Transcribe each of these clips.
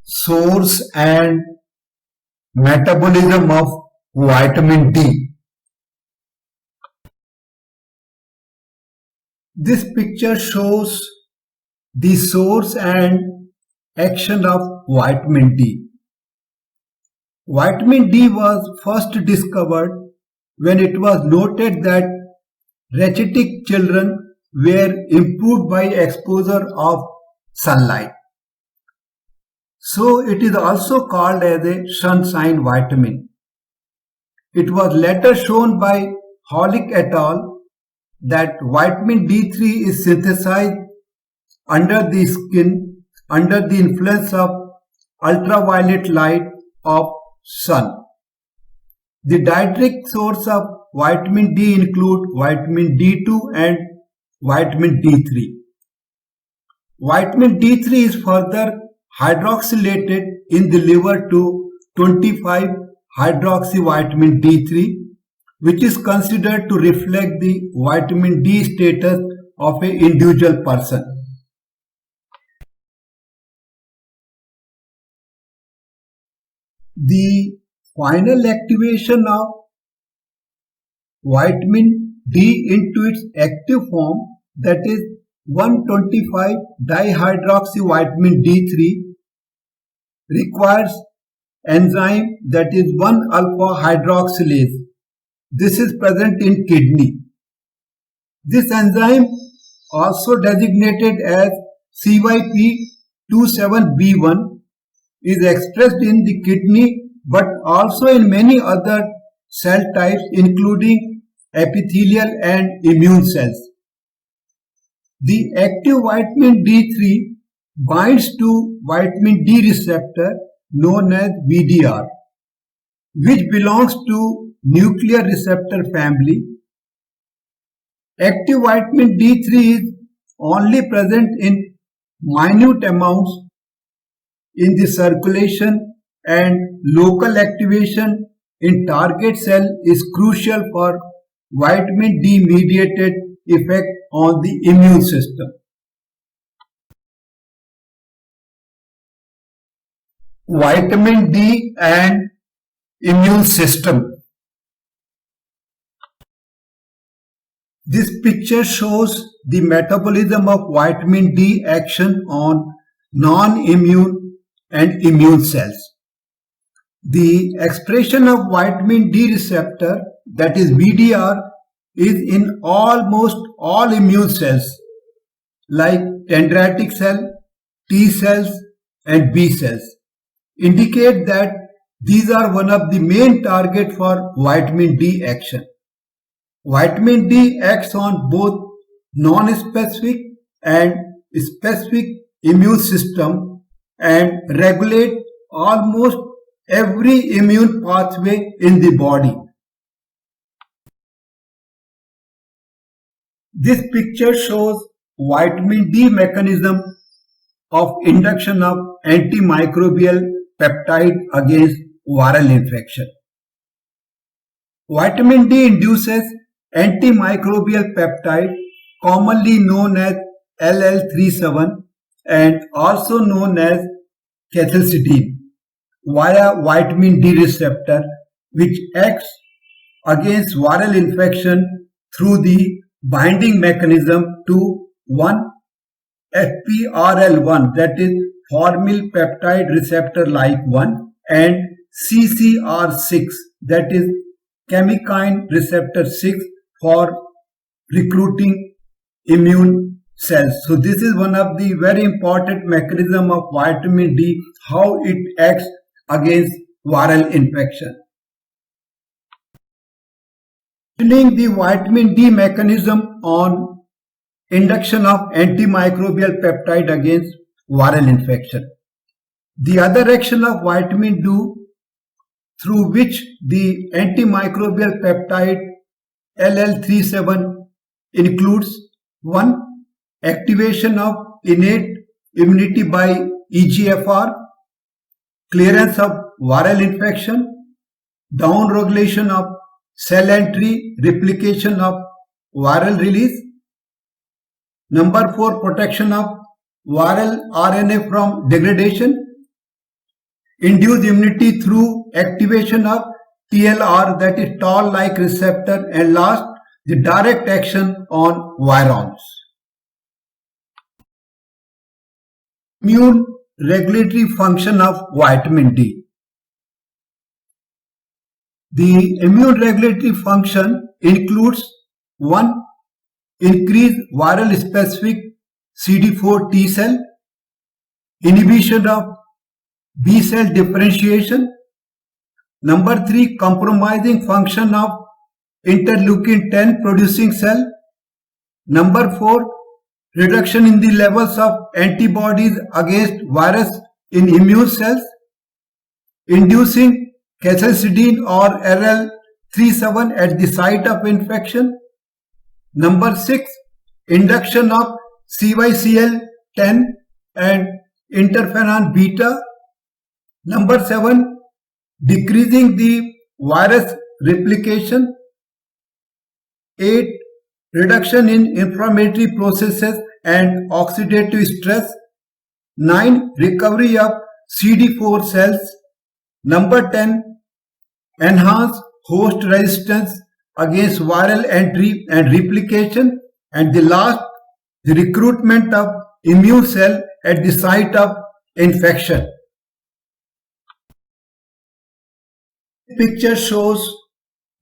Source and metabolism of vitamin D. This picture shows the source and action of vitamin D. Vitamin D was first discovered when it was noted that rachitic children were improved by exposure of sunlight. So it is also called as a sunshine vitamin. It was later shown by Hollick et al. That vitamin D3 is synthesized under the skin under the influence of ultraviolet light of sun. The dietary source of vitamin D include vitamin D2 and vitamin D3. Vitamin D3 is further hydroxylated in the liver to 25-hydroxyvitamin D3, which is considered to reflect the vitamin D status of an individual person. The final activation of vitamin D into its active form, that is 1,25-dihydroxyvitamin D3, requires enzyme that is 1-alpha hydroxylase. This is present in kidney. This enzyme, also designated as CYP27B1, is expressed in the kidney but also in many other cell types including epithelial and immune cells. The active vitamin D3 binds to vitamin D receptor known as VDR, which belongs to nuclear receptor family. Active vitamin D3 is only present in minute amounts in the circulation, and local activation in target cell is crucial for vitamin D mediated effect on the immune system. Vitamin D and immune system. This picture shows the metabolism of vitamin D action on non-immune and immune cells. The expression of vitamin D receptor, that is VDR, is in almost all immune cells like dendritic cell, T cells and B cells, indicate that these are one of the main targets for vitamin D action. Vitamin D acts on both non-specific and specific immune system and regulate almost every immune pathway in the body. This picture shows vitamin D mechanism of induction of antimicrobial peptide against viral infection. Vitamin D induces antimicrobial peptide, commonly known as LL37 and also known as cathelicidin, via vitamin D receptor, which acts against viral infection through the binding mechanism to 1-FPRL1, that is formyl peptide receptor like 1, and CCR6, that is chemokine receptor 6, for recruiting immune cells. So this is one of the very important mechanism of vitamin D, how it acts against viral infection. Explaining the vitamin D mechanism on induction of antimicrobial peptide against viral infection. The other action of vitamin D through which the antimicrobial peptide LL37 includes 1. Activation of innate immunity by EGFR, clearance of viral infection, downregulation of cell entry, replication of viral release. Number 4, protection of viral RNA from degradation. induce immunity through activation of TLR, that is toll-like receptor, and last, the direct action on virons. Immune regulatory function of vitamin D. The immune regulatory function includes 1. Increase viral specific CD4 T cell, inhibition of B cell differentiation. Number 3, compromising function of interleukin 10 producing cell. Number 4, reduction in the levels of antibodies against virus in immune cells, inducing cathelicidin or RL37 at the site of infection. Number 6, induction of CYCL10 and interferon beta. Number 7, decreasing the virus replication. 8, reduction in inflammatory processes and oxidative stress. 9, recovery of CD4 cells. Number 10, enhance host resistance against viral entry and replication. And the last, the recruitment of immune cell at the site of infection. Picture shows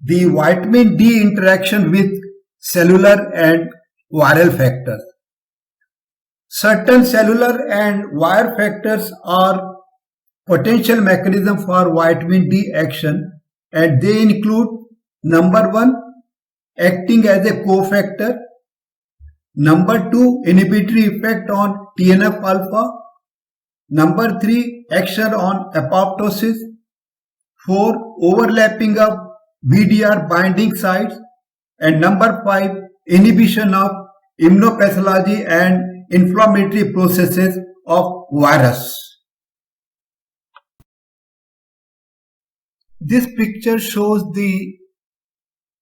the vitamin D interaction with cellular and viral factors. Certain cellular and viral factors are potential mechanism for vitamin D action, and they include: number 1, acting as a cofactor. Number 2, inhibitory effect on TNF alpha. Number 3, action on apoptosis. 4, overlapping of BDR binding sites. And number 5, inhibition of immunopathology and inflammatory processes of virus. This picture shows the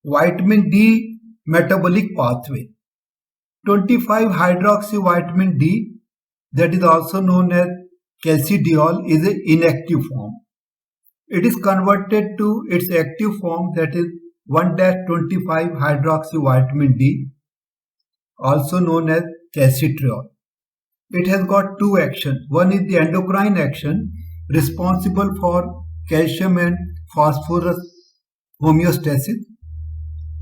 vitamin D metabolic pathway. 25-hydroxyvitamin D, that is also known as calcidiol, is an inactive form. It is converted to its active form, that is 1-25-hydroxyvitamin D, also known as calcitriol. It has got two actions. One is the endocrine action, responsible for calcium and phosphorus homeostasis,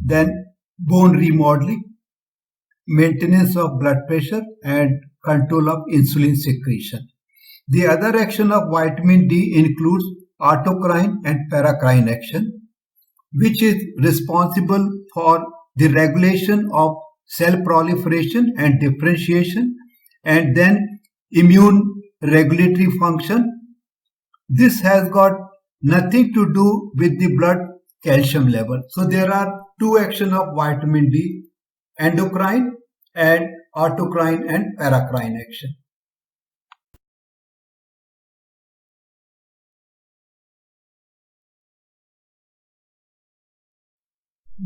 then bone remodeling, maintenance of blood pressure, and control of insulin secretion. The other action of vitamin D includes autocrine and paracrine action, which is responsible for the regulation of cell proliferation and differentiation, and then immune regulatory function. This has got nothing to do with the blood calcium level. So there are two actions of vitamin D: endocrine and autocrine and paracrine action.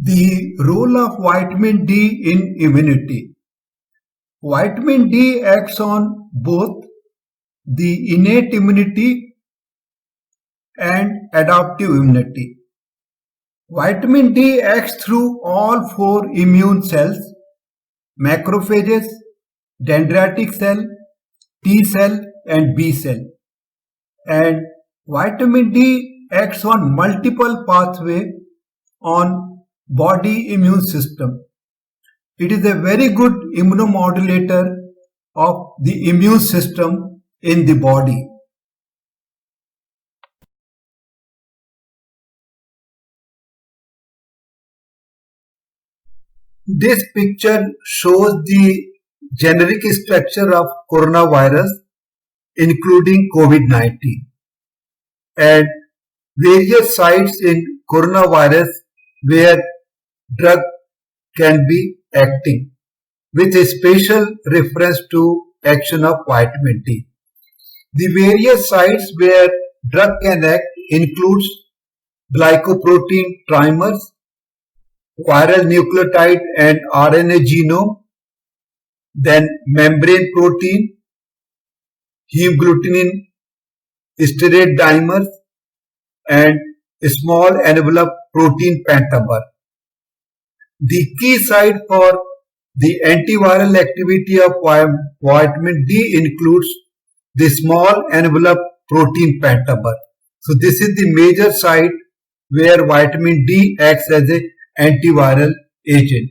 The role of vitamin D in immunity. Vitamin D acts on both the innate immunity and adaptive immunity. Vitamin D acts through all four immune cells: macrophages, dendritic cell, T cell, and B cell. And vitamin D acts on multiple pathways on body immune system. It is a very good immunomodulator of the immune system in the body. This picture shows the generic structure of coronavirus, including COVID-19, and various sites in coronavirus where drug can be acting, with a special reference to action of vitamin D. The various sites where drug can act includes glycoprotein trimers, viral nucleotide and RNA genome, then membrane protein, hemagglutinin steroid dimers, and small envelope protein pentamer. The key site for the antiviral activity of vitamin D includes the small envelope protein pentamer. So this is the major site where vitamin D acts as an antiviral agent.